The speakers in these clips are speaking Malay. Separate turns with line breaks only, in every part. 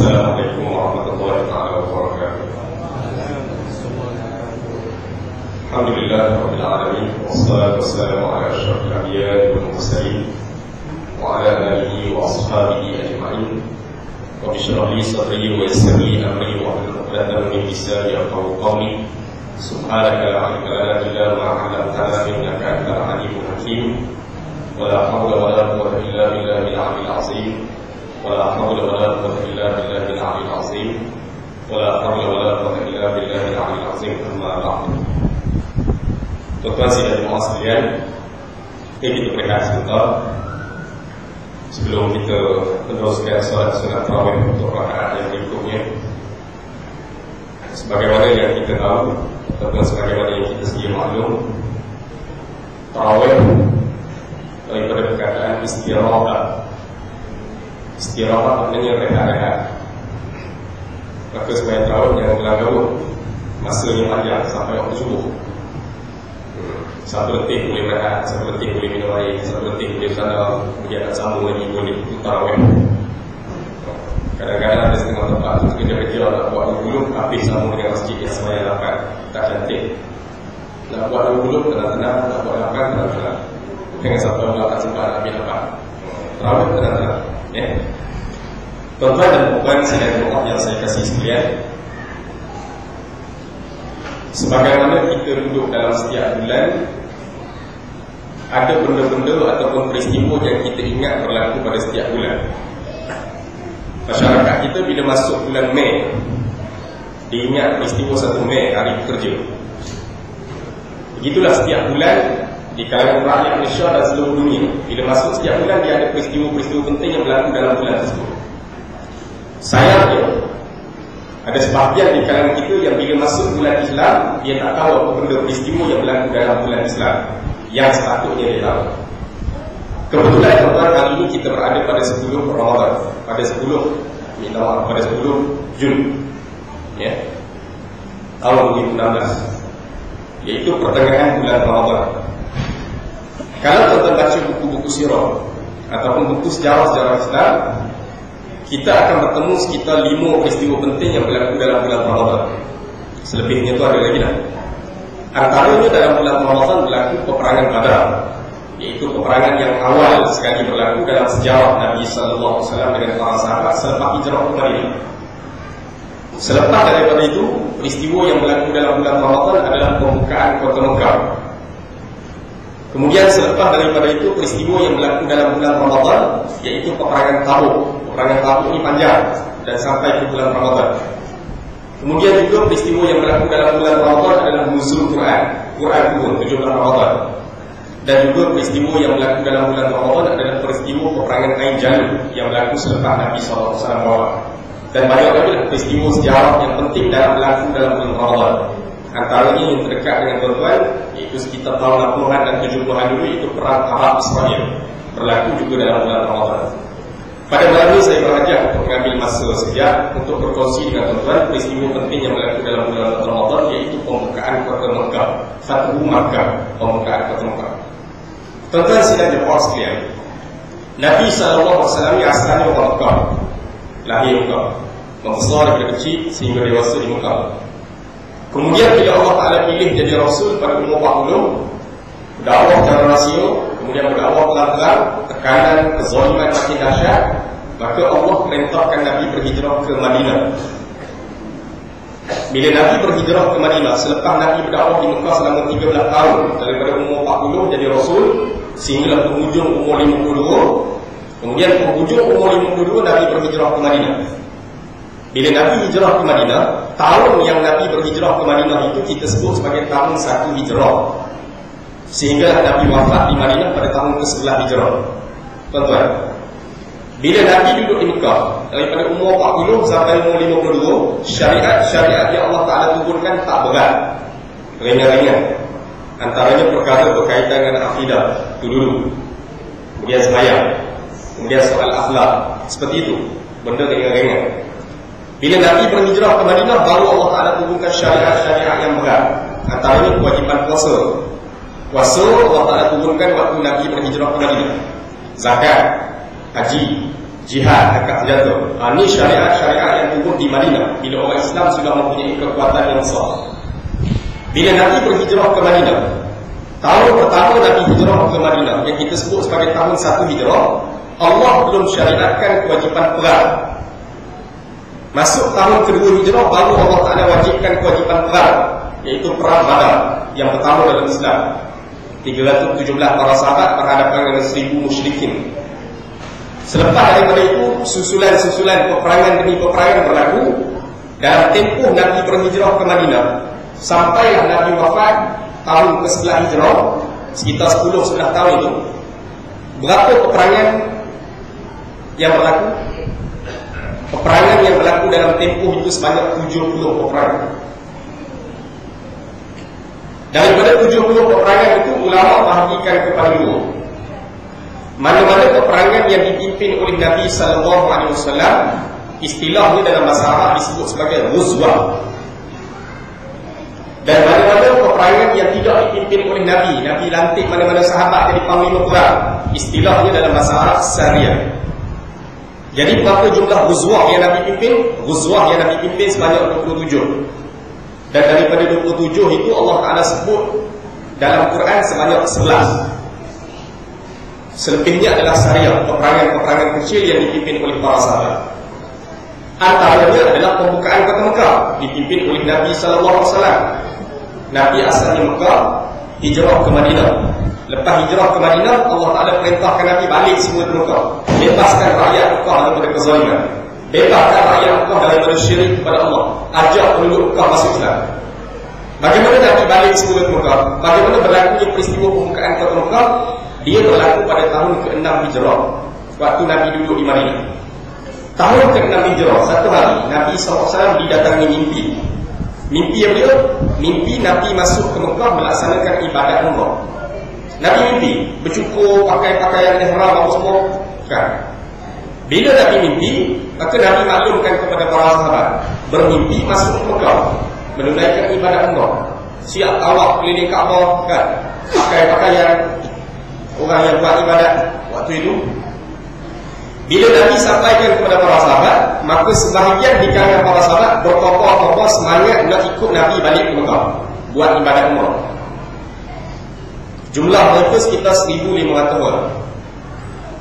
Assalamualaikum warahmatullahi wabarakatuh. Alhamdulillah rabbil alamin, wassalatu wassalamu ala asyrafil anbiya'i wal mursalin wa ala alihi wa ashabihi ajma'in. Rabbi shrah li sadri wa yassir li amri wa hlul 'uqdatam min lisani yafqahu qawli. Subhanaka la ilma lana illa ma 'allamtana innaka antal alimul hakim. Wa la hawla wa la quwwata illa billahil 'aliyyil 'azim. ولا حول ولا قوة إلا بالله العلي العظيم ولا حول ولا قوة إلا بالله العلي العظيم أما بعد. Tuan-tuan dan jemaah sekalian, kita berehat sebentar sebelum kita meneruskan solat sunat tarawih untuk rakaat yang berikutnya. Sebagaimana yang kita tahu, ataupun sebagaimana yang kita sedia maklum, tarawih daripada perkataan istirahat. Istirahat maknanya rehat-rehat. Maka sembahyang tarawih jangan berlagu, masanya panjang sampai waktu subuh. 1 detik boleh rehat, 1 detik boleh minum air, 1 detik boleh sadar, kemudian nak sambung lagi boleh tarawih. Kadang-kadang ada setengah tempat tu kerja-kerja nak buat dulu, habis sambung dengan masjid yang sembahyang 8. Tak cantik. Nak buat dulu tenang-tenang, nak buat 8 tenang-tenang. Jangan sampai orang tak sempat nak ambil 8. Tarawih tenang-tenang. Tuan-tuan dan puan saudara Allah yang saya kasih sekalian, sebagaimana kita duduk dalam setiap bulan, ada benda-benda ataupun peristiwa yang kita ingat berlaku pada setiap bulan. Masyarakat kita bila masuk bulan Mei, diingat peristiwa 1 Mei, hari pekerja. Begitulah setiap bulan di kalangan rakyat Malaysia dan seluruh dunia. Bila masuk setiap bulan, dia ada peristiwa-peristiwa penting yang berlaku dalam bulan tersebut. Sayangnya, ada sebahagian di kalangan kita yang bila masuk bulan Islam, dia tak tahu apa benda peristiwa yang berlaku dalam bulan Islam yang sepatutnya dia tahu. Kebetulan tuan-tuan, hari ini kita berada pada 10 Ramadan, pada 10 Jun, ya, tahun 2016, iaitu pertengahan bulan Ramadan. Kalau tuan-tuan baca buku-buku sirah ataupun buku sejarah-sejarah Islam, kita akan bertemu sekitar 5 peristiwa penting yang berlaku dalam bulan Ramadan. Selebihnya itu ada lagi lah. Antaranya dalam bulan Ramadan berlaku peperangan Badar, iaitu peperangan yang awal sekali berlaku dalam sejarah Nabi SAW dengan para sahabat selepas hijrah ke Madinah. Selepas daripada itu, peristiwa yang berlaku dalam bulan Ramadan adalah pembukaan kota Mekah. Kemudian selepas daripada itu, peristiwa yang berlaku dalam bulan Ramadan iaitu peperangan Tabuk. Peperangan Tabuk ini panjang dan sampai ke bulan Ramadan. Kemudian juga peristiwa yang berlaku dalam bulan Ramadan adalah nuzul Quran turun 7 bulan Ramadan. Dan juga peristiwa yang berlaku dalam bulan Ramadan adalah peristiwa peperangan Ain Jalut yang berlaku selepas Nabi SAW wafat. Dan banyak lagi peristiwa sejarah yang penting dalam berlaku dalam bulan Ramadan. Antaranya yang terdekat dengan tuan-tuan, iaitu sekitar tahun 60-an dan 70-an dulu, iaitu perang Arab Israel, berlaku juga dalam bulan Ramadan. Pada malam ini saya berhajat untuk mengambil masa sekejap untuk berkongsi dengan tuan-tuan peristiwa penting yang berlaku dalam bulan Ramadan, iaitu pembukaan kota Mekah, Fathu Makkah, pembukaan kota Mekah. Tuan-tuan sidang jemaah sekalian, Nabi SAW yang asalnya orang Mekah, lahir Mekah, membesar daripada kecil sehingga dewasa di Mekah. Kemudian bila Allah Ta'ala pilih jadi Rasul pada umur 40, berdakwah secara rahsia, kemudian berdakwah pelan-pelan, tekanan kezaliman makin dahsyat, maka Allah perintahkan Nabi berhijrah ke Madinah. Bila Nabi berhijrah ke Madinah, selepas Nabi berdakwah di Mekah selama 13 tahun, daripada umur 40 jadi Rasul sehinggalah penghujung umur 52. Kemudian penghujung umur 52 Nabi berhijrah ke Madinah. Bila Nabi hijrah ke Madinah, tahun yang Nabi berhijrah ke Madinah itu kita sebut sebagai tahun 1 Hijrah. Sehingga Nabi wafat di Madinah pada tahun ke-11 Hijrah. Tuan-tuan, bila Nabi duduk di Mekah daripada umur 40 sampai umur 52, syariat yang Allah Ta'ala turunkan tak berat, ringan-ringan. Antaranya perkara berkaitan dengan akidah, itu dulu. Kemudian sembahyang, kemudian soal akhlak, seperti itu, benda ringan-ringan. Bila Nabi berhijrah ke Madinah, baru Allah Ta'ala turunkan syariat-syariat yang berat. Antaranya kewajipan puasa. Puasa Allah Ta'ala turunkan waktu Nabi berhijrah ke Madinah. Zakat, haji, jihad angkat senjata. Ini syariat-syariat yang turun di Madinah bila orang Islam sudah mempunyai kekuatan yang besar. Bila Nabi berhijrah ke Madinah, tahun pertama Nabi hijrah ke Madinah yang kita sebut sebagai tahun 1 hijrah, Allah belum syariatkan kewajipan perang. Masuk tahun kedua hijrah baru Allah Ta'ala wajibkan kewajipan perang, iaitu perang Badar yang pertama dalam Islam. 317 para sahabat berhadapan dengan 1000 musyrikin. Selepas daripada itu, susulan-susulan peperangan demi peperangan berlaku. Dalam tempoh Nabi berhijrah ke Madinah, sampailah Nabi wafat tahun ke-11 hijrah, sekitar 10-11 tahun itu. Berapa peperangan yang berlaku? Peperangan yang berlaku dalam tempoh itu sebanyak 70 peperangan. Daripada 70 peperangan itu, ulama bahagikan kepada dua. Mana-mana peperangan yang dipimpin oleh Nabi SAW, istilahnya dalam bahasa Arab disebut sebagai ghuzwah. Dan mana-mana peperangan yang tidak dipimpin oleh Nabi, Nabi lantik mana-mana sahabat jadi panglima perang, istilahnya dalam bahasa Arab sariyah. Jadi berapa jumlah ghuzwah yang Nabi pimpin? Ghuzwah yang Nabi pimpin sebanyak 27. Dan daripada 27 itu Allah Ta'ala sebut dalam Quran sebanyak 11. Selebihnya adalah syariah, peperangan-peperangan kecil yang dipimpin oleh para sahabat. Antaranya adalah pembukaan kota Mekah dipimpin oleh Nabi SAW. Nabi asalnya Mekah, hijrah ke Madinah. Lepas hijrah ke Madinah, Allah Ta'ala perintahkan Nabi balik semua ke Mekah, bebaskan rakyat Mekah daripada kezaliman, bebaskan rakyat Mekah daripada syirik kepada Allah, ajak penduduk Mekah masuk Islam. Bagaimana Nabi balik semua ke Mekah? Bagaimana berlakunya peristiwa pembukaan kota Mekah? Dia berlaku pada tahun ke-6 hijrah, waktu Nabi duduk di Madinah. Tahun ke-6 hijrah, satu hari Nabi SAW didatangi mimpi. Mimpi yang dia, mimpi Nabi masuk ke Mekah melaksanakan ibadat umrah. Nabi mimpi bercukur, pakai pakaian ihram apa semua kan. Bila Nabi mimpi, maka Nabi maklumkan kepada para sahabat, bermimpi masuk ke Mekah menunaikan ibadat umrah, siap tawaf keliling Kaabah kan, pakai pakaian orang yang buat ibadat waktu itu. Bila Nabi sampaikan kepada para sahabat, maka sebahagian di kalangan para sahabat berkokoh-kokoh semangat nak ikut Nabi balik ke Mekah buat ibadat umrah. Jumlah mereka sekitar 1,500 orang.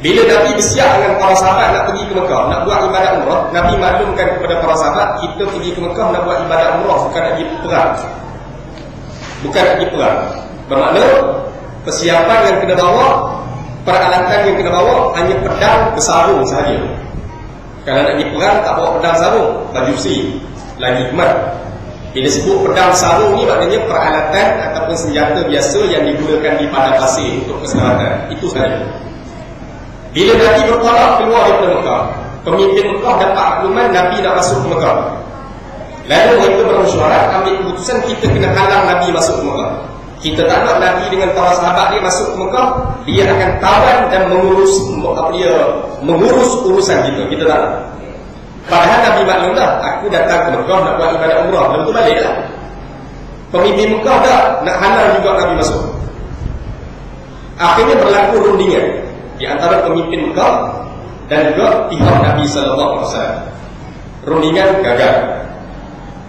Bila Nabi bersiap dengan para sahabat nak pergi ke Mekah, nak buat ibadat umrah, Nabi maklumkan kepada para sahabat, kita pergi ke Mekah nak buat ibadat umrah, bukan nak pergi perang. Bukan nak pergi perang. Bermakna persiapan yang kena bawa, peralatan yang kena bawa hanya pedang bersarung sahaja. Kalau nak pergi perang tak bawa pedang sarung, baju besi lagi hemat. Bila sebut pedang sarung ni maknanya peralatan ataupun senjata biasa yang digunakan di padang pasir untuk keselamatan. Itu sahaja. Bila Nabi bertolak keluar daripada Mekah, pemimpin Mekah dapat makluman Nabi nak masuk ke Mekah. Lalu mereka bermesyuarat ambil keputusan kita kena halang Nabi masuk ke Mekah. Kita tak nak Nabi dengan para sahabat dia masuk ke Mekah, dia akan tawan dan mengurus urusan kita. Kita tak nak. Padahal Nabi maklum dah, aku datang ke Mekah nak buat ibadat umrah, lalu tu balik lah. Pemimpin Mekah dah nak halang juga Nabi masuk. Akhirnya berlaku rundingan di antara pemimpin Mekah dan juga pihak Nabi SAW. Rundingan gagal.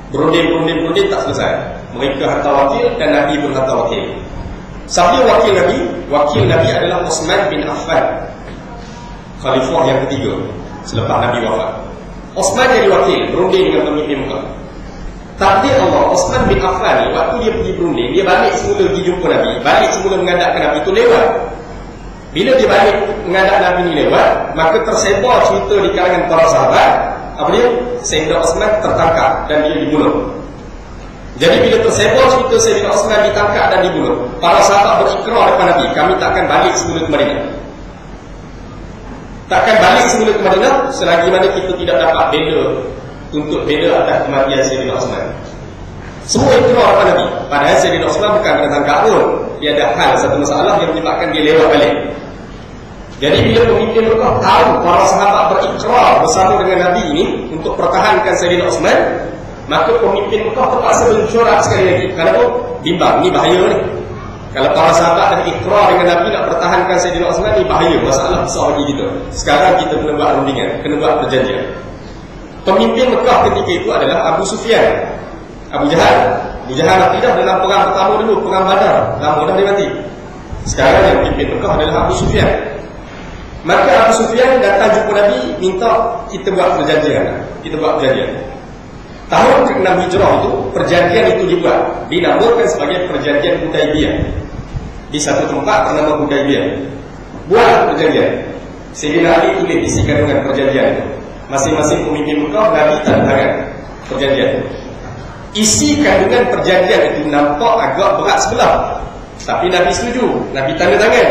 Berunding tak selesai. Mereka hantar wakil dan Nabi pun hantar wakil. Siapa wakil Nabi? Wakil Nabi adalah Uthman bin Affan, khalifah yang ketiga selepas Nabi wafat. Uthman jadi wakil, berunding dengan pemimpin Mekah. Takdir Allah, Uthman bin Affan ni waktu dia pergi berunding, dia balik semula pergi jumpa Nabi, balik semula menghadapkan Nabi itu lewat. Bila dia balik menghadap Nabi ni lewat, maka tersebar cerita di kalangan para sahabat, apa dia? Sayyidina Uthman tertangkap dan dia dibunuh. Jadi bila tersebar cerita Sayyidina Uthman ditangkap dan dibunuh, para sahabat berikrar kepada Nabi, kami takkan balik semula ke Madinah. Takkan balik semula ke Madinah selagi mana kita tidak dapat bela, tuntut bela atas kematian Sayyidina Uthman. Semua ikrar kepada Nabi. Padahal Sayyidina Uthman bukan kena tangkap pun. Dia ada hal, satu masalah yang menyebabkan dia lewat balik. Jadi bila pemimpin Mekah tahu para sahabat berikrar bersama dengan Nabi ini untuk pertahankan Sayyidina Uthman, maka pemimpin Mekah terpaksa bersuara sekali lagi. Kenapa? Bimbang, ni bahaya ni. Kalau para sahabat dah ikrar dengan Nabi nak pertahankan Sayyidina Osman, ni bahaya, masalah besar bagi kita. Sekarang kita kena buat rundingan, kena buat perjanjian. Pemimpin Mekah ketika itu adalah Abu Sufyan, Abu Jahal. Abu Jahal akidah dalam perang pertama dulu, perang Badar, lama dah dia mati. Sekarang yang pimpin Mekah adalah Abu Sufyan. Maka Abu Sufyan datang jumpa Nabi, minta kita buat perjanjian. Kita buat perjanjian. Tahun ke-6 Hijrah itu, perjanjian itu dibuat, dinamakan sebagai perjanjian Hudaibiyah. Di satu tempat bernama Hudaibiyah. Buat perjanjian. Sayyidina Ali tulis isi kandungan perjanjian itu. Masing-masing pemimpin Mekah Nabi tanda tangan perjanjian. Isi kandungan perjanjian itu nampak agak berat sebelah, tapi Nabi setuju, Nabi tanda tangan.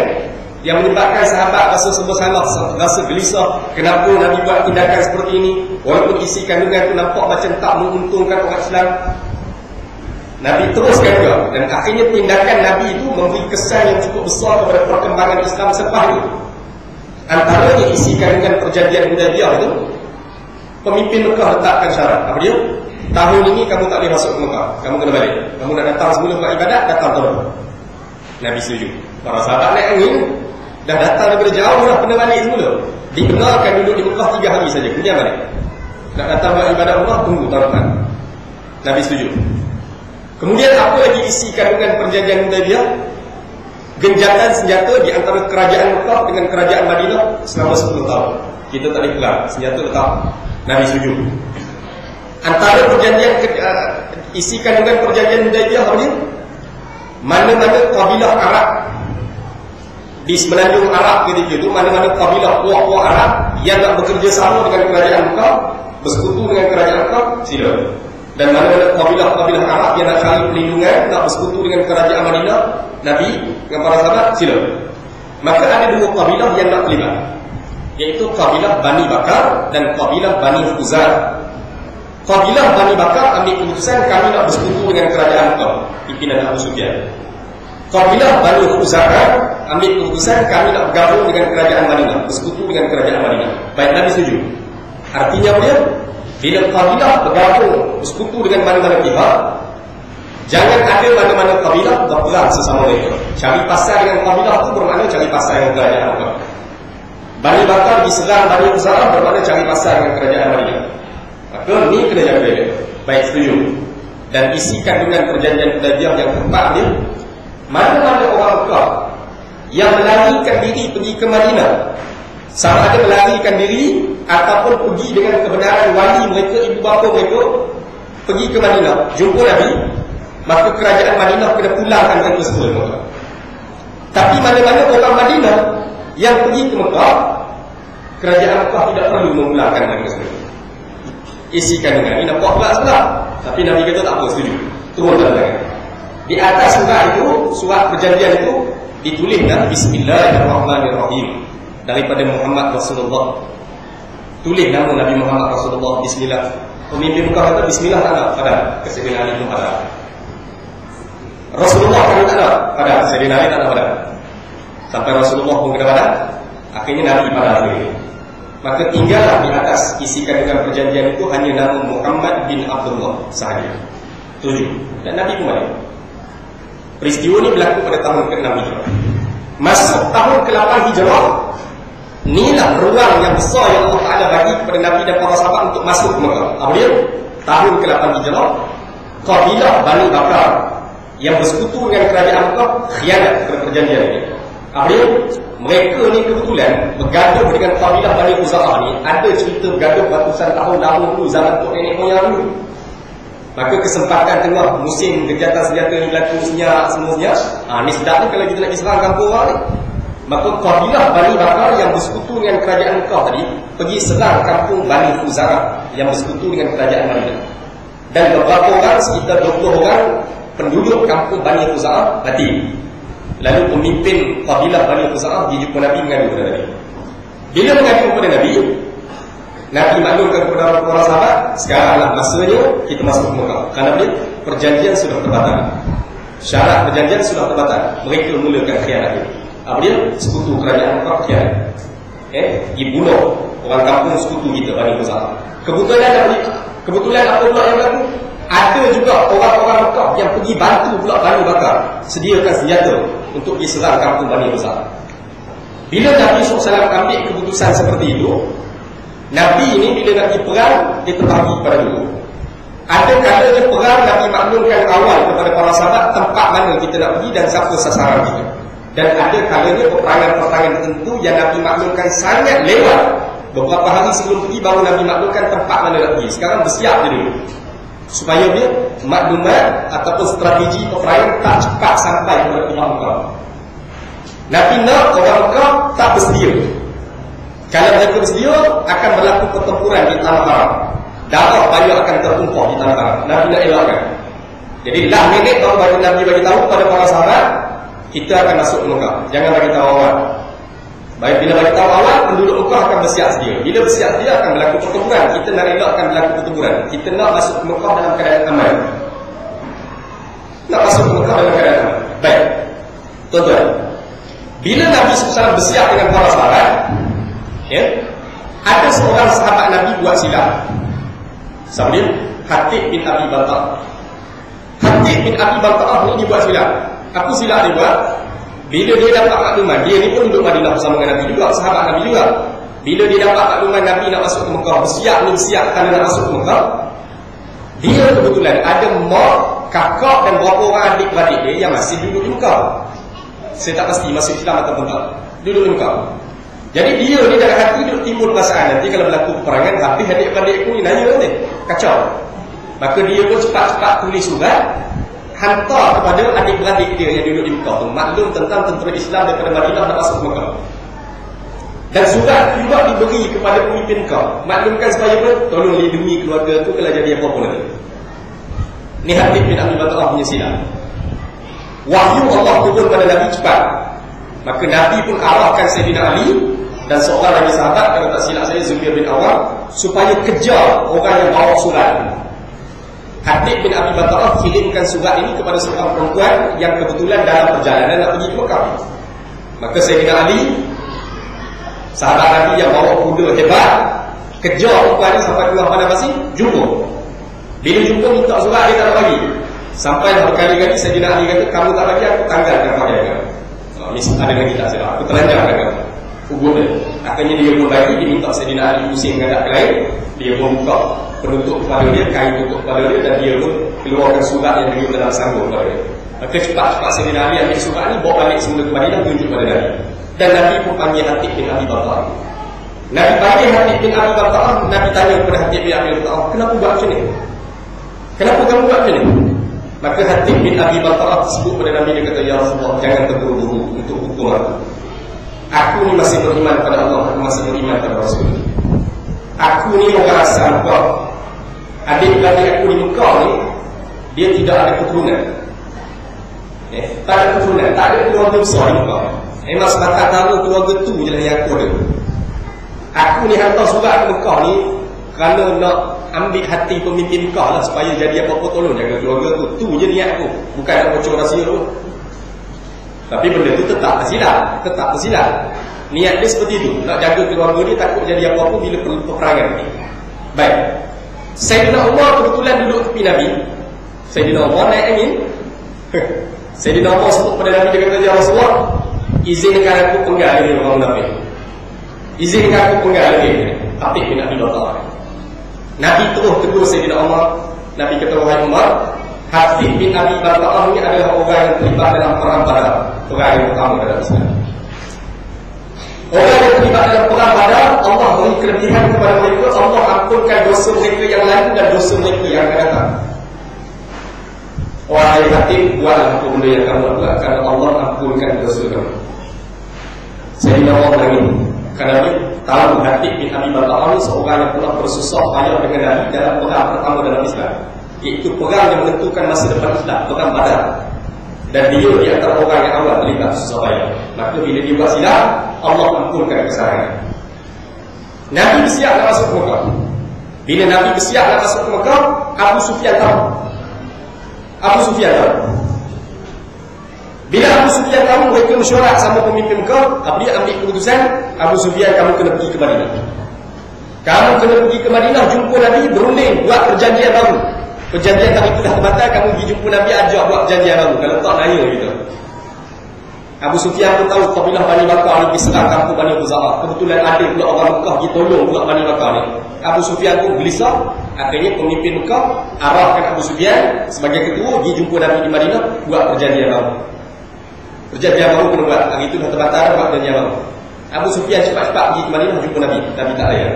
Yang menyebabkan sahabat rasa bersalah, rasa gelisah, kenapa Nabi buat tindakan seperti ini, walaupun isi kandungan itu nampak macam tak menguntungkan orang Islam. Nabi teruskan juga, dan akhirnya tindakan Nabi itu memberi kesan yang cukup besar kepada perkembangan Islam selepas itu. Antaranya isi kandungan perjanjian Hudaibiyah itu, pemimpin Mekah letakkan syarat. Apa dia? Tahun ini kamu tak boleh masuk ke Mekah, kamu kena balik. Kamu nak datang semula buat ibadat, datang tahun. Nabi setuju. Para sahabat naik angin, dah datang daripada jauh dah, kena balik semula. Dibenarkan duduk di Mekah 3 hari saja, kemudian balik. Nak datang buat ibadat Allah, tunggu tahun depan. Nabi setuju. Kemudian apa lagi isi kandungan perjanjian Hudaibiyah? Genjatan senjata di antara kerajaan Mekah dengan kerajaan Madinah selama 10 tahun. Kita tak boleh pegang, senjata tetap. Nabi setuju. Antara perjanjian isi kandungan perjanjian Hudaibiyah apa dia? Mana-mana kabilah Arab di semenanjung Arab ketika itu, mana-mana kabilah puak-puak Arab yang nak bekerja sama dengan kerajaan Mekah, bersekutu dengan kerajaan Mekah, sila. Dan mana-mana kabilah-kabilah Arab yang nak cari perlindungan, nak bersekutu dengan kerajaan Madinah, Nabi dengan para sahabat, sila. Maka ada 2 kabilah yang nak terlibat, iaitu kabilah Bani Bakar dan kabilah Bani Khuzar. Kabilah Bani Bakar ambil keputusan, kami nak bersekutu dengan kerajaan Mekah, pimpinan Abu Sufyan. Kabilah Bani Khuzar ambil keputusan, kami nak bergabung dengan kerajaan Madinah, bersekutu dengan kerajaan Madinah. Baik, Nabi setuju. Artinya apa dia? Bila kabilah bergabung, bersekutu dengan mana-mana pihak, jangan ada mana-mana kabilah berperang sesama mereka. Cari pasal dengan kabilah itu bermakna cari pasal dengan kerajaan Mekah. Bani Bakar diserang Bani Khuzar bermakna cari pasal dengan kerajaan Madinah. Maka ni kena jaga dia. Baik, setuju. Dan isi kandungan perjanjian Hudaibiyah yang keempat dia, mana-mana orang Mekah yang melarikan diri pergi ke Madinah, sama ada melarikan diri ataupun pergi dengan kebenaran wali mereka, ibu bapa mereka, pergi ke Madinah jumpa Nabi, maka kerajaan Madinah kena pulangkan mereka semua ke Mekah. Tapi mana-mana orang Madinah yang pergi ke Mekah, kerajaan Mekah tidak perlu memulangkan mereka semua. Isi kandungan ini nampak berat sebelah, tapi Nabi kata tak apa, setuju, turunkan tangan. Di atas surat itu, surat perjanjian itu dituliskan Bismillahirrahmanirrahim daripada Muhammad Rasulullah. Tulis nama Nabi Muhammad Rasulullah, Bismillah. Pemimpin Mekah kata Bismillah tak nak, pada Sayyidina Ali itu pada. Rasulullah kata tak nak, pada Sayyidina Ali tak nak pada. Sampai Rasulullah pun kena pada, akhirnya Nabi pada akhirnya. Maka tinggallah di atas isi kandungan perjanjian itu hanya nama Muhammad bin Abdullah sahaja. 7. Dan Nabi pun balik. Peristiwa ini berlaku pada tahun ke-6 Hijrah. Masuk tahun ke-8 Hijrah, inilah ruang yang besar yang Allah Ta'ala bagi kepada Nabi dan para sahabat untuk masuk ke Mekah. Apa dia? Tahun ke-8 Hijrah, kabilah Bani Bakar yang bersekutu dengan kerajaan Mekah khianat kepada perjanjian ini. Apa dia? Mereka ni kebetulan bergaduh dengan kabilah Bani Khuza'ah ni. Ada cerita bergaduh ratusan tahun dahulu, zaman tok nenek moyang dulu. Maka kesempatan tengah musim gencatan senjata ni berlaku, senyap semuanya. Ni sedap ni kalau kita nak pergi serang kampung orang ni. Maka kabilah Bani Bakar yang bersekutu dengan kerajaan Mekah tadi pergi serang kampung Bani Khuza'ah yang bersekutu dengan kerajaan Madinah. Dan beberapa orang, sekitar 20 orang penduduk kampung Bani Khuza'ah mati. Lalu pemimpin kabilah Bani Khuza'ah dia jumpa Nabi, mengadu kepada Nabi. Bila mengadu kepada Nabi, Nabi maklumkan kepada para sahabat, sekaranglah masanya kita masuk ke Mekah. Kerana dia perjanjian sudah terbatal, syarat perjanjian sudah terbatal. Mereka mulakan khianat ini. Apa dia? Sekutu kerajaan Mekah khianat. Dibunuh orang kampung sekutu kita Bani Khuza'ah. Kebetulan apa pula yang berlaku? ada juga orang-orang Mekah yang pergi bantu pula Bani Bakar sediakan senjata untuk diserang kampung Bani Besar. Bila Nabi SAW ambil keputusan seperti itu, Nabi ini bila nak pergi perang, dia terbagi pada dulu. Ada kalanya perang Nabi maklumkan awal kepada para sahabat tempat mana kita nak pergi dan siapa sasaran kita. Dan ada kalanya peperangan-peperangan tertentu yang Nabi maklumkan sangat lewat. Beberapa hari sebelum pergi baru Nabi maklumkan tempat mana nak pergi. Sekarang bersiap je dulu, supaya dia maklumat ataupun strategi peperangan tak cepat sampai kepada pihak Mekah. Nabi nak orang Mekah tak bersedia. Kalau mereka bersedia, akan berlaku pertempuran di tanah haram. Darah banyak akan tertumpah di tanah haram. Nabi nak elakkan. Jadi lah minit baru Nabi bagi tahu pada para sahabat, kita akan masuk ke Mekah. Jangan bagi tahu awal. Baik, bila bagi tahu awal, penduduk Mekah akan bersiap sedia. Bila bersiap sedia akan berlaku pertempuran. Kita nak elakkan berlaku pertempuran. Kita nak masuk ke Mekah dalam keadaan aman. Nak masuk ke Mekah dalam keadaan aman. Baik, tuan-tuan, bila Nabi SAW bersiap dengan para sahabat, ya, ada seorang sahabat Nabi buat silap. Siapa dia? Hatib bin Abi Balta'ah. Hatib bin Abi Balta'ah ni dia buat silap. Aku silap dia buat. Bila dia dapat makluman, dia ni pun duduk Madinah bersama dengan Nabi juga, sahabat Nabi juga. Bila dia dapat makluman Nabi nak masuk ke Mekah, bersiap kerana nak masuk ke Mekah, dia kebetulan ada mak, kakak dan beberapa orang adik-beradik dia yang masih duduk di Mekah. Saya tak pasti masuk Islam ataupun tak, duduk di Mekah. Jadi dia ni dalam hati duduk timbul perasaan, nanti kalau berlaku peperangan, habis adik-beradik aku ni nanya nanti, kacau. Maka dia pun cepat-cepat tulis surat, hantar kepada adik-beradik dia yang duduk di Mekah tu, maklum tentang tentera Islam daripada Madinah nak masuk ke Mekah. Dan surat juga diberi kepada pemimpin Mekah, maklumkan supaya apa? Tolong lindungi keluarga tu kalau jadi apa-apa nanti. Ni Hatib bin Abi Balta'ah punya silap. Wahyu Allah turun pada Nabi cepat. Maka Nabi pun arahkan Sayyidina Ali dan seorang lagi sahabat, kalau tak silap saya Zubair bin Awam, supaya kejar orang yang bawa surat. Hatib bin Abi Balta'ah kirimkan surat ini kepada seorang perempuan yang kebetulan dalam perjalanan nak pergi ke Mekah. Maka Sayyidina Ali, sahabat Nabi yang bawa kuda hebat, kejar perempuan ini sampai keluar pada pasir, jumpa. Bila jumpa minta surat, dia tak nak bagi. Sampai berkali-kali Sayyidina Ali kata, kamu tak bagi, aku tanggalkan pakai dia. Ada lagi tak silap, aku telanjangkan kamu, kubur dia. Akhirnya dia pun bagi, dia minta Sayyidina Ali pusing menghadap ke lain. Dia pun buka penutup kepala dia, kain tutup kepala dia, dan dia pun keluarkan surat yang duduk dalam sanggur kepala dia. Maka cepat-cepat Sayyidina Ali ambil surat ni, bawa balik semula ke Madinah, tunjuk pada Nabi. Dan Nabi pun panggil Hatib bin Abi Balta'ah. Nabi panggil Hatib bin Abi Balta'ah. Nabi tanya kepada Hatib bin Abi Balta'ah, kenapa buat macam ni? Kenapa kamu buat macam ni? Maka Hatib bin Abi Balta'ah sebut pada Nabi, dia kata, ya Rasulullah, jangan terburu-buru untuk hukum aku. Aku ni masih beriman pada Allah, aku masih beriman pada Rasul. Aku ni orang asal Mekah. Adik-adik aku di Mekah ni, dia tidak ada keturunan. Tak ada keturunan, tak ada keluarga besar di Mekah. Memang sebatas nama keluarga tu je lah yang aku ada. Aku ni hantar surat ke Mekah ni kerana nak ambil hati pemimpin Mekah lah, supaya jadi apa-apa tolong jaga keluarga tu. Tu je niat aku, bukan nak bocor rahsia tu. Tapi benda tu tetap tersilap. Niat dia seperti itu, nak jaga keluarga dia, takut jadi apa-apa bila perlu peperangan ni. Baik, Sayyidina Umar kebetulan duduk tepi Nabi. Sayyidina Umar naik angin. Sayyidina Umar sebut pada Nabi, dia kata, ya Rasulullah, izinkan aku penggal ini orang munafik. Izinkan aku penggal ini Hatib bin Abi Balta'ah. Nabi terus tegur Sayyidina Umar. Nabi kata, wahai Umar, Hatib bin Abi Balta'ah ini adalah orang yang terlibat dalam perang Badar, perang yang pertama dalam Islam. Orang yang terlibat dalam perang Badar, Allah beri kelebihan kepada mereka. Allah ampunkan dosa mereka yang lalu dan dosa mereka yang akan datang. Wahai Hatib, buatlah apa benda yang kamu buat, kerana Allah ampunkan dosa kamu. Sayyidina Umar menangis kerana dia tahu Hatib bin Abi Balta'ah ini seorang yang pernah bersusah payah dengan Nabi dalam perang pertama dalam Islam, iaitu perang yang menentukan masa depan Islam, perang Badar. Dan dia di antara orang yang awal terlibat susah payah. Maka bila dia buat silap, Allah ampunkan kesalahan. Nabi bersiap nak masuk ke Mekah. Bila Nabi bersiap nak masuk ke Mekah, Abu Sufyan tahu. Bila Abu Sufyan tahu, mereka mesyuarat sama pemimpin Mekah. Dia ambil keputusan, Abu Sufyan, kamu kena pergi ke Madinah. Kamu kena pergi ke Madinah, jumpa Nabi, berunding, buat perjanjian baru. Perjanjian tak itu dah terbatal, kamu pergi jumpa Nabi, ajak buat perjanjian baru. Kalau tak nanya gitu. Abu Sufyan pun tahu kabilah Bani Bakar ni diserang kampung Bani Khuza'ah. Kebetulan ada pula orang Mekah pergi tolong pula Bani Bakar ni. Abu Sufyan pun gelisah. Akhirnya pemimpin Mekah arahkan Abu Sufyan sebagai ketua pergi jumpa Nabi di Madinah, buat perjanjian baru. Perjanjian baru kena buat. Hari itu dah terbatal, buat perjanjian baru. Abu Sufyan cepat-cepat pergi ke Madinah jumpa Nabi. Nabi tak layan.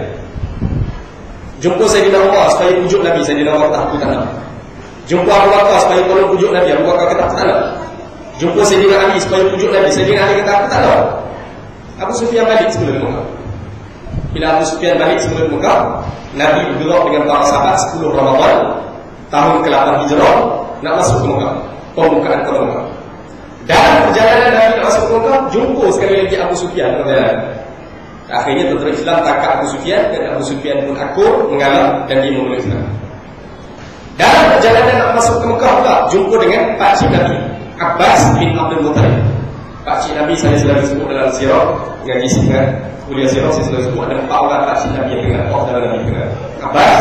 Jumpa Sayyidina Umar supaya pujuk Nabi. Sayyidina Umar tak nak. Jumpa Abu Bakar supaya tolong pujuk Nabi. Abu Bakar kata tak nak. Jumpa Sayyidina Ali supaya pujuk Nabi. Sayyidina Ali kata aku tak nak. Abu Sufyan balik sebelum Mekah. Bila Abu Sufyan balik sebelum Mekah, Nabi bergerak dengan para sahabat 10 Ramadan tahun ke-8 Hijrah nak masuk ke Mekah. Pembukaan kota Mekah. Dalam perjalanan Nabi nak masuk ke Mekah, jumpa sekali lagi Abu Sufyan perjalanan. Akhirnya tentera Islam tangkap Abu Sufyan, dan Abu Sufyan pun akur, mengalah, dan dia memeluk Islam. Dalam perjalanan nak masuk ke Mekah pula, jumpa dengan pakcik Nabi, Abbas bin Abdul Muttalib. Pakcik Nabi saya selalu sebut dalam sirah, ngaji dengan kuliah sirah saya selalu sebut ada 4 orang pakcik Nabi yang kenal, orang dalam Nabi kenal. Abbas,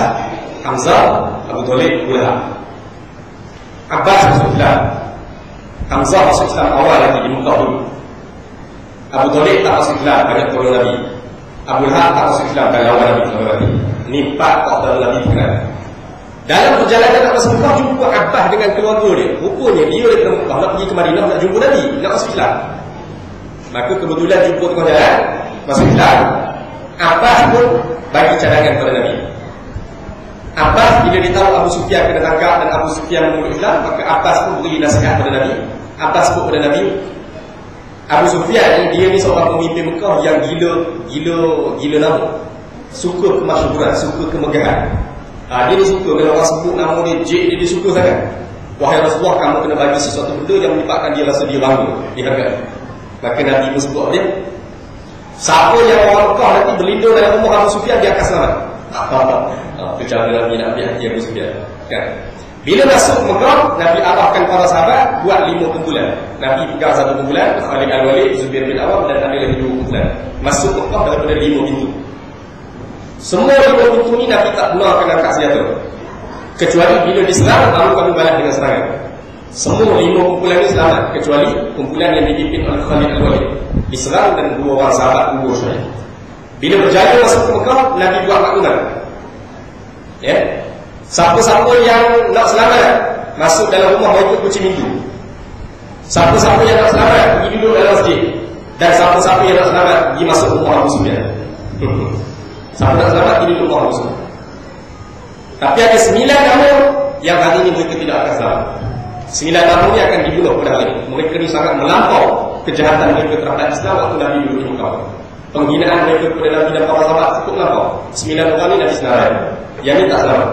Hamzah, Abu Talib, Abu Lahab. Abbas masuk Islam, Hamzah masuk Islam awal lagi di Mekah dulu. Abu Talib tak masuk Islam, banyak tolong Nabi. Abu Lahab tak masuk Islam, dan lawan Nabi. Ini 4 orang dalam Nabi kenal. Dalam perjalanan nak masuk Mekah, jumpa Abbas dengan keluarga dia. Rupanya dia dari Mekah nak pergi ke Madinah, nak jumpa Nabi, nak masuk Islam. Maka kebetulan jumpa tengah jalan, masuk Islam. Abbas pun bagi cadangan kepada Nabi. Abbas bila dia tahu Abu Sufyan kena tangkap dan Abu Sufyan memeluk Islam, maka Abbas pun beri nasihat kepada Nabi. Abbas pun kepada Nabi, Abu Sufyan dia ni seorang pemimpin Mekah yang gila nama. Suka kemasyhuran, suka kemegahan. Dia ni suka kalau orang sebut nama dia, dia suka sangat. Wahai Rasulullah, kamu kena bagi sesuatu benda yang menyebabkan dia rasa dia bangga, dihargai. Maka Nabi pun sebut dia, siapa yang orang Mekah nanti berlindung dalam rumah Abu Sufyan, dia akan selamat. Itu cara Nabi nak ambil hati Abu Sufyan kan? Bila masuk Mekah, Nabi arahkan para sahabat buat 5 kumpulan. Nabi pegang 1 kumpulan, Khalid Al-Walid, Zubair bin Awam, dan ada lagi 2 kumpulan. Masuk Mekah daripada 5 pintu. Semua 5 pintu ni Nabi tak benarkan angkat senjata, kecuali bila diserang baru kami balas dengan serangan. Semua 5 kumpulan ni selamat, kecuali kumpulan yang dipimpin oleh Khalid Al-Walid diserang dan 2 orang sahabat gugur syahid. Bila berjaya masuk ke Mekah, Nabi buat maklumat, ya, siapa-siapa yang nak selamat masuk dalam rumah Baitul Kunci Minggu. Siapa-siapa yang nak selamat pergi duduk dalam masjid. Dan siapa-siapa yang nak selamat pergi masuk rumah Abu Sufyan. Siapa nak selamat pergi duduk rumah Abu Sufyan. Tapi ada 9 nama yang hari ini mereka tidak akan selamat. 9 nama ini akan dibunuh pada hari ini. Mereka ni sangat melampau kejahatan mereka terhadap Islam waktu Nabi duduk di Mekah. Penghinaan mereka kepada Nabi dan para sahabat cukup melampau. 9 orang ni Nabi senarai, yang ni tak selamat.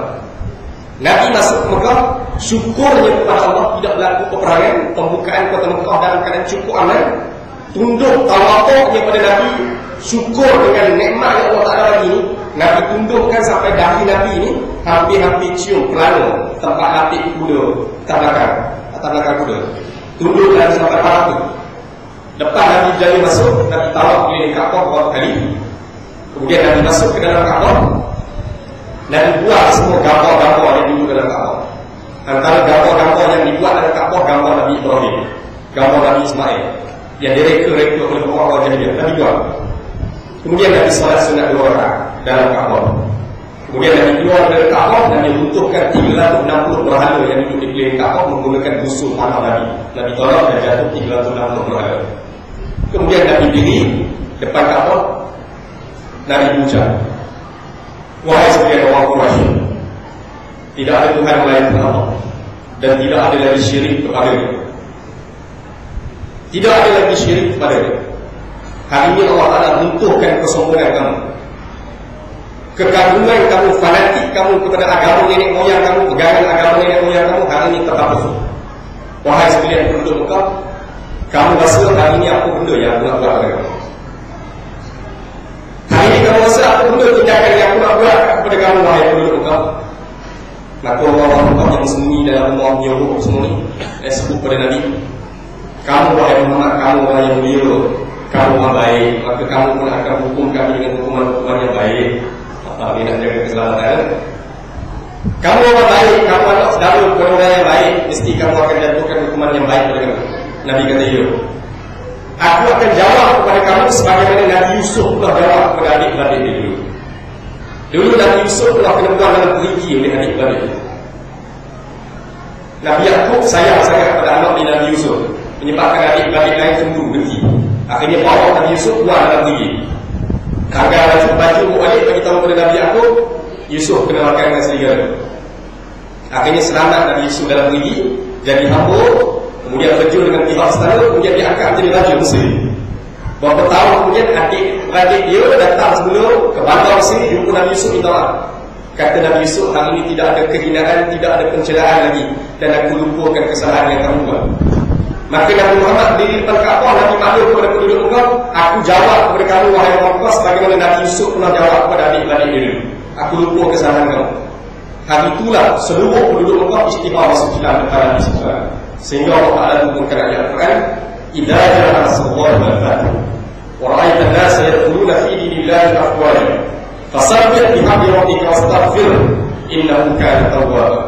Nabi masuk ke Mekah, syukurnya kepada Allah tidak berlaku peperangan. Pembukaan kota Mekah dalam keadaan cukup aman. Tunduk tawaduknya pada Nabi, syukur dengan nikmat yang Allah Ta'ala bagi ni. Nabi tundukkan sampai dahi Nabi ni hampir-hampir cium pelana tempat latih kuda atas belakang kuda. Tunduk dan sampai parah tu. Lepas Nabi berjaya masuk, Nabi tawaf keliling Kaabah beberapa kali. Kemudian Nabi masuk ke dalam Kaabah. Nabi buat semua gambar-gambar yang duduk dalam Kaabah. Antara gambar-gambar yang dibuat dalam Kaabah, gambar Nabi Ibrahim, gambar Nabi Ismail, yang direka-reka oleh orang-orang jahiliah. Nabi buat. Kemudian Nabi salat sunat 2 rakaat dalam Kaabah. Kemudian Nabi keluar dari Kaabah dan menuntukkan 360 berhala yang duduk di keliling Kaabah menggunakan busur tanah Nabi. Nabi tolak dan jatuh 360 berhala. Kemudian Nabi diri depan Kaabah. Nabi berucap, wahai sekalian orang Quraisy, tidak ada Tuhan lain kepada Allah, dan tidak ada lagi syirik kepada-Nya. Tidak ada lagi syirik kepada-Nya. Hari ini Allah Ta'ala runtuhkan kesombongan kamu, kekaguman kamu, fanatik kamu kepada agama nenek moyang kamu, pegangan agama nenek moyang kamu, hari ini terhapus. Wahai sekalian penduduk Mekah, kamu rasa hari ini apa benda yang aku nak buat kepada kamu? Hari ini kamu rasa apa benda tindakan yang aku nak buat kepada kamu, wahai penduduk Mekah? Maka orang-orang Mekah yang sembunyi dalam rumah Yahud semua ni sebut pada Nabi, kamu wahai Muhammad, kamu orang yang mulia, kamu orang baik, maka kamu pun akan hukum kami dengan hukuman-hukuman yang baik. Apa dia nak jaga keselamatan? Kamu orang baik, kamu anak saudara orang yang baik, mesti kamu akan jatuhkan hukuman yang baik pada kamu. Nabi kata Ayub, aku akan jawab kepada kamu sebagaimana Nabi Yusuf telah jawab kepada adik-beradik dia dulu. Dulu Nabi Yusuf telah kena buang dalam perigi oleh adik-beradik. Nabi Yaqub sayang sangat kepada anak Nabi Yusuf, menyebabkan adik-beradik lain tunggu berhenti. Akhirnya bawa Nabi Yusuf buang dalam perigi. Kagak baju balik bagi tahu kepada Nabi Yaqub, Yusuf kena makan dengan serigala. Akhirnya selamat Nabi Yusuf dalam perigi, jadi hamba, kemudian terjun dengan pihak istana, kemudian diangkat menjadi raja Mesir. Beberapa tahun kemudian adik-beradik dia datang sebelum ke bandar Mesir, jumpa Nabi Yusuf minta maaf. Kata Nabi Yusuf, hari ini tidak ada kehinaan, tidak ada pencelaan lagi, dan aku lupakan kesalahan yang kamu buat. Maka Nabi Muhammad berdiri depan Kaabah, Nabi maklum kepada penduduk Mekah, aku jawab kepada kamu wahai orang Mekah sebagaimana Nabi Yusuf pernah jawab kepada adik-beradik dia dulu. Aku lupa kesalahan kamu. Hari itulah seluruh penduduk Mekah istighfar masuk Islam depan Nabi SAW. Sehingga Allah Ta'ala turunkan ayat Al-Quran, idza ja'a nasrullahi wal fath wa ra'aita an-nasa yadkhuluna fi dinillahi afwaja fasabbih bihamdi rabbika wastaghfir innahu kana tawwaba.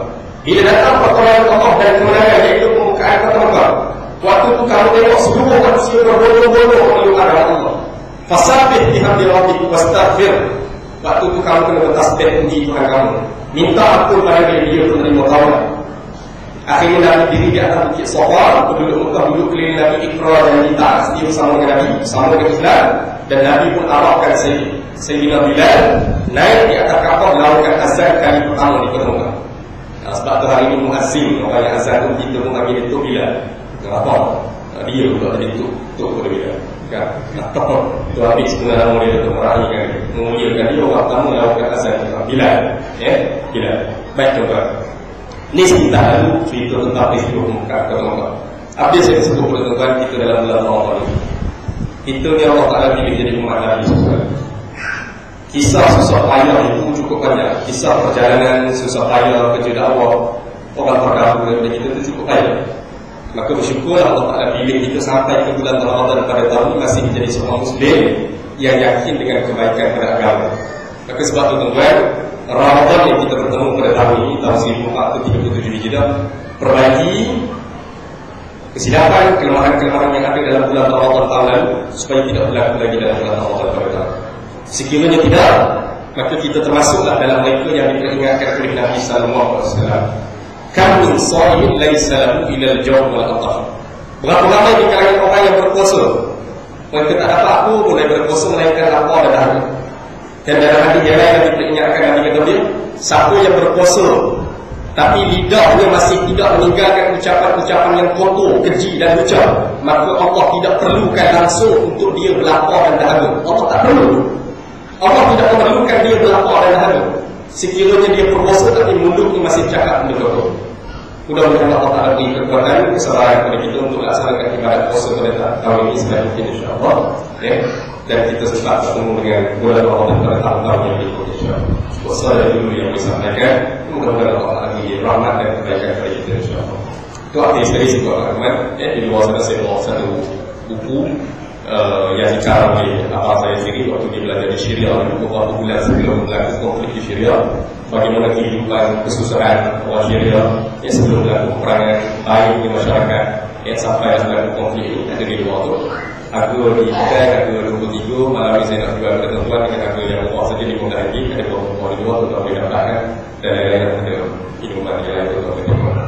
Bila datang pertolongan Allah dan kemenangan, iaitu pembukaan kota Mekah, waktu itu kamu tengok seluruh manusia berbondong-bondong memeluk agama Allah. Fasabbih bihamdi rabbika wastaghfir. Waktu itu kamu kena bertasbih puji Tuhan kamu, minta ampun pada dia penerima taubat. Akhirnya Nabi diri di atas bukit Safa, penduduk Mekah duduk keliling Nabi ikrar dan minta sedia bersama dengan Nabi, bersama dengan Islam. Dan Nabi pun arahkan Sayyidina Bilal naik di atas kapal melakukan azan kali pertama di kota Mekah. Sebab tu hari ini muazzin, orang yang azan tu kita pun bagi dia tu Bilal. Kenapa? Dia pula tadi tu kepada Bilal. Kan? Atau tu habis sebenarnya nama dia tu meraihkan, memuliakan dia orang pertama melakukan azan Bilal. Bilal. Baik tuan-tuan. Ini sebentar lalu cerita tentang peristiwa pembukaan kota Mekah. Apa yang saya sebut kepada tuan-tuan, kita dalam bulan Ramadan ini, kita ni Allah Ta'ala pilih jadi umat Nabi SAW. Kisah susah payah itu cukup banyak. Kisah perjalanan susah payah kerja dakwah orang terdahulu daripada kita itu cukup banyak. Maka bersyukurlah Allah Ta'ala pilih kita sampai ke bulan Ramadan pada tahun ini masih menjadi seorang Muslim yang yakin dengan kebaikan pada agama. Maka sebab itu tuan-tuan, Ramadan yang kita bertemu pada tahun ini, tahun 1437 Hijrah, perbaiki kesilapan, kelemahan-kelemahan yang ada dalam bulan Ramadan tahun lalu supaya tidak berlaku lagi dalam bulan Ramadan pada tahun. Sekiranya tidak, maka kita termasuklah dalam mereka yang diperingatkan oleh Nabi sallallahu alaihi wasallam. Kam min sha'imin laysa lahu illa al-jawm wal ataf. Berapa ramai di kalangan orang yang berpuasa, mereka tak dapat apa pun dari berpuasa melainkan lapar dan dahaga. Dan dalam hadis yang lain Nabi peringatkan, Nabi kata dia, siapa yang berpuasa tapi lidahnya masih tidak meninggalkan ucapan-ucapan yang kotor, keji dan ucap, maka Allah tidak perlukan langsung untuk dia berlapar dan dahaga. Allah tak perlu. Allah tidak memerlukan dia berlapar dan dahaga. Sekiranya dia berpuasa tapi mulutnya masih cakap benda kotor. Mudah-mudahan Allah Ta'ala beri kekuatan, kesabaran kepada kita untuk melaksanakan ibadat puasa pada tahun ini sebaik mungkin insyaAllah. Dan kita sempat bertemu dengan bulan Ramadan pada tahun-tahun yang berikut insyaAllah. Puasa dari dulu yang disampaikan, mudah-mudahan Allah Ta'ala beri rahmat dan kebaikan kepada kita insyaAllah. Itu arti dari sebuah argumen. Di luar sana saya bawa satu buku yang dikarang oleh abang saya sendiri waktu dia belajar di Syria beberapa bulan sebelum berlaku konflik di Syria. Bagaimana kehidupan kesusahan orang Syria sebelum berlaku peperangan baik di masyarakat sampai berlaku konflik ini ada di luar tu. Harga di Ikan, harga 23. Malam ini saya nak jual kepada tuan-tuan dengan harga yang murah saja di Mudah lagi. Ada beberapa di luar tuan-tuan boleh dapatkan. Dan lain-lain ada minuman yang lain tuan-tuan boleh dapatkan.